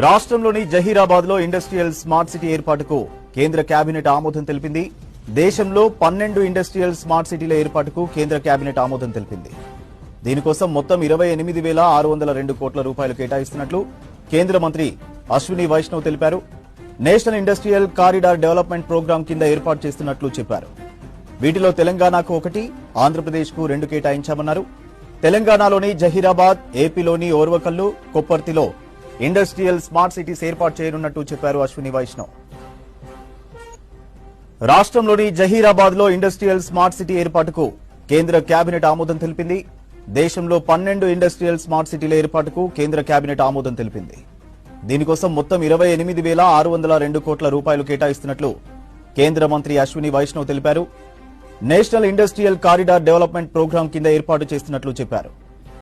రాష్ట్రంలోని జహీరాబాద్ లో industrial smart city ఏర్పాటుకు కేంద్ర కేబినెట్ ఆమోదం తెలిపింది. దేశంలో 12 ఇండస్ట్రియల్ స్మార్ట్ సిటీల ఏర్పాటుకు కేంద్ర కేబినెట్ ఆమోదం తెలిపింది. దీనికోసం మొత్తం 28,602 కోట్ల రూపాయలు కేటాయిస్తున్నట్లు కేంద్ర మంత్రి అశ్విని వైష్ణవ్ తెలిపారు. National industrial corridor development programme కింద ఏర్పాటు చేస్తున్నట్లు చెప్పారు. వీటిలో తెలంగాణకు 1, ఆంధ్రప్రదేశ్కు 2 కేటాయించామన్నారు. తెలంగాణలోని జహీరాబాద్, ఏపీలోని ఓర్వకల్లు, కొప్పర్తిలో ఇండస్ట్రియల్ స్మార్ట్ సిటీస్ ఏర్పాటు చేయనున్నట్టు చెప్పారు అశ్విని వైష్ణవ్. రాష్ట్రంలోని జహీరాబాద్ లో ఇండస్ట్రియల్ స్మార్ట్ సిటీ ఏర్పాటుకు కేంద్ర కేబినెట్ ఆమోదం తెలిపింది. దేశంలో 12 ఇండస్ట్రియల్ స్మార్ట్ సిటీల ఏర్పాటుకు కేంద్ర కేబినెట్ ఆమోదం తెలిపింది. దీనికోసం మొత్తం 28,602 కోట్ల రూపాయలు కేటాయిస్తున్నట్లు కేంద్ర మంత్రి అశ్విని వైష్ణవ్ తెలిపారు. National industrial corridor development programme కింద ఏర్పాటు చేస్తున్నట్లు చెప్పారు.